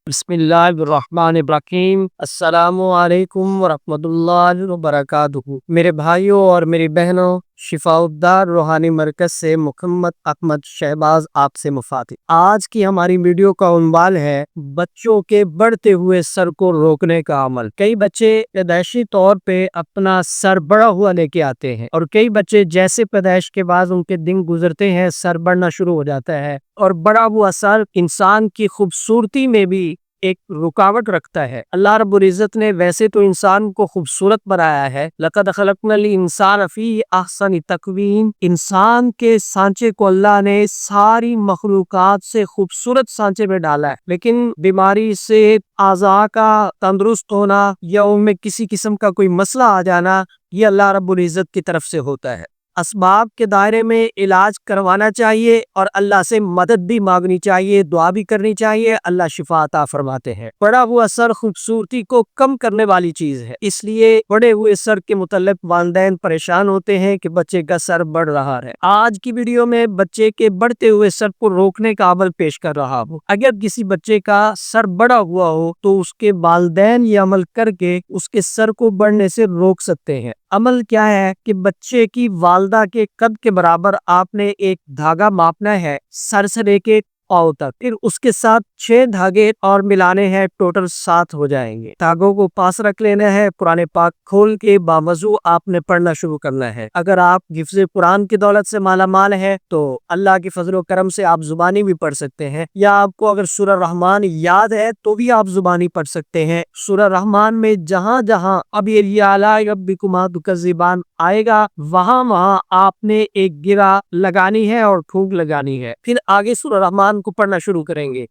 بسم اللہ الرحمن الرحیم۔ السلام علیکم ورحمۃ اللہ وبرکاتہ۔ میرے بھائیوں اور میری بہنوں، شفاء الدار روحانی مرکز سے محمد احمد شہباز آپ سے مخاطب۔ آج کی ہماری ویڈیو کا عنوان ہے بچوں کے بڑھتے ہوئے سر کو روکنے کا عمل۔ کئی بچے پیدائشی طور پہ اپنا سر بڑا ہوا لے کے آتے ہیں، اور کئی بچے جیسے پیدائش کے بعد ان کے دن گزرتے ہیں سر بڑھنا شروع ہو جاتا ہے، اور بڑا ہوا سر انسان کی خوبصورتی میں بھی ایک رکاوٹ رکھتا ہے۔ اللہ رب العزت نے ویسے تو انسان کو خوبصورت بنایا ہے، لقد خلقنا الانسان فی احسن تقویم۔ انسان کے سانچے کو اللہ نے ساری مخلوقات سے خوبصورت سانچے میں ڈالا ہے، لیکن بیماری سے اعضاء کا تندرست ہونا یا ان میں کسی قسم کا کوئی مسئلہ آ جانا، یہ اللہ رب العزت کی طرف سے ہوتا ہے۔ اسباب کے دائرے میں علاج کروانا چاہیے اور اللہ سے مدد بھی مانگنی چاہیے، دعا بھی کرنی چاہیے، اللہ شفا عطا فرماتے ہیں۔ بڑا ہوا سر خوبصورتی کو کم کرنے والی چیز ہے، اس لیے بڑے ہوئے سر کے متعلق والدین پریشان ہوتے ہیں کہ بچے کا سر بڑھ رہا ہے۔ آج کی ویڈیو میں بچے کے بڑھتے ہوئے سر کو روکنے کا عمل پیش کر رہا ہوں۔ اگر کسی بچے کا سر بڑا ہوا ہو تو اس کے والدین یہ عمل کر کے اس کے سر کو بڑھنے سے روک سکتے ہیں۔ عمل کیا ہے کہ بچے کی والدہ کے قد کے برابر آپ نے ایک دھاگا ماپنا ہے، سر سے لے کے پاؤں تک، پھر اس کے ساتھ 6 دھاگے اور ملانے ہیں، ٹوٹل 7 ہو جائیں گے۔ دھاگوں کو پاس رکھ لینا ہے، قرآن پاک کھول کے باوضو آپ نے پڑھنا شروع کرنا ہے۔ اگر آپ حفظ قرآن کی دولت سے مالا مال ہے تو اللہ کے فضل و کرم سے آپ زبانی بھی پڑھ سکتے ہیں، یا آپ کو اگر سورہ رحمان یاد ہے تو بھی آپ زبانی پڑھ سکتے ہیں۔ سورہ رحمان میں جہاں جہاں ابی اعلی ربکما تکذبان آئے گا، وہاں آپ نے ایک گرہ لگانی ہے اور پھونک لگانی ہے۔ پھر آگے سورہ رحمان کو پڑھنا شروع کریں گے،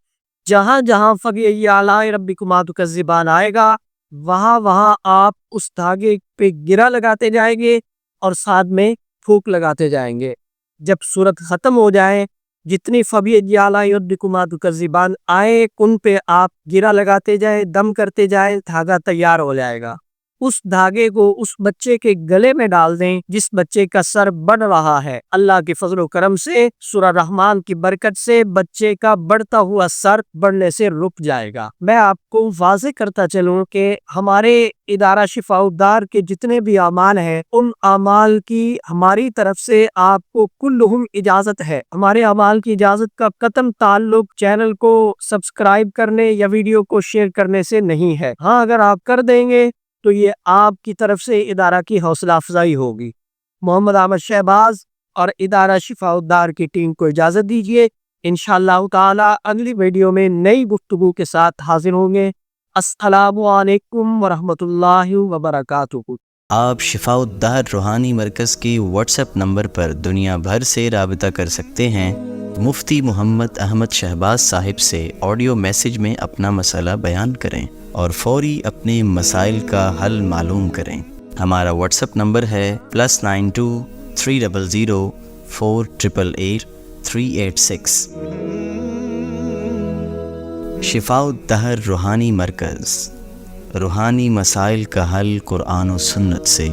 جہاں جہاں فبی اعلی ربکما تکذبان آئے گا، وہاں آپ اس دھاگے پہ گرہ لگاتے جائیں گے اور ساتھ میں پھونک لگاتے جائیں گے۔ جب سورت ختم ہو جائے، جتنی فبی اعلی ربکما تکذبان آئے ان پہ آپ گرہ لگاتے جائیں، دم کرتے جائیں، دھاگا تیار ہو جائے گا۔ اس دھاگے کو اس بچے کے گلے میں ڈال دیں جس بچے کا سر بڑھ رہا ہے۔ اللہ کے فضل و کرم سے، سورہ رحمان کی برکت سے بچے کا بڑھتا ہوا سر بڑھنے سے رک جائے گا۔ میں آپ کو واضح کرتا چلوں کہ ہمارے ادارہ شفاء الدار کے جتنے بھی اعمال ہیں، ان اعمال کی ہماری طرف سے آپ کو کلہم اجازت ہے۔ ہمارے اعمال کی اجازت کا قطعاً تعلق چینل کو سبسکرائب کرنے یا ویڈیو کو شیئر کرنے سے نہیں ہے۔ ہاں، اگر آپ کر دیں گے تو یہ آپ کی طرف سے ادارہ کی حوصلہ افزائی ہوگی۔ محمد احمد شہباز اور ادارہ شفاء الدار کی ٹیم کو اجازت دیجیے، انشاءاللہ تعالی اگلی ویڈیو میں نئی گفتگو کے ساتھ حاضر ہوں گے۔ السلام علیکم ورحمۃ اللہ وبرکاتہ۔ آپ شفاء الدار روحانی مرکز کی واٹس ایپ نمبر پر دنیا بھر سے رابطہ کر سکتے ہیں۔ مفتی محمد احمد شہباز صاحب سے آڈیو میسج میں اپنا مسئلہ بیان کریں اور فوری اپنے مسائل کا حل معلوم کریں۔ ہمارا واٹس ایپ نمبر ہے +92 300 488 386۔ شفاء الدہر روحانی مرکز، روحانی مسائل کا حل قرآن و سنت سے۔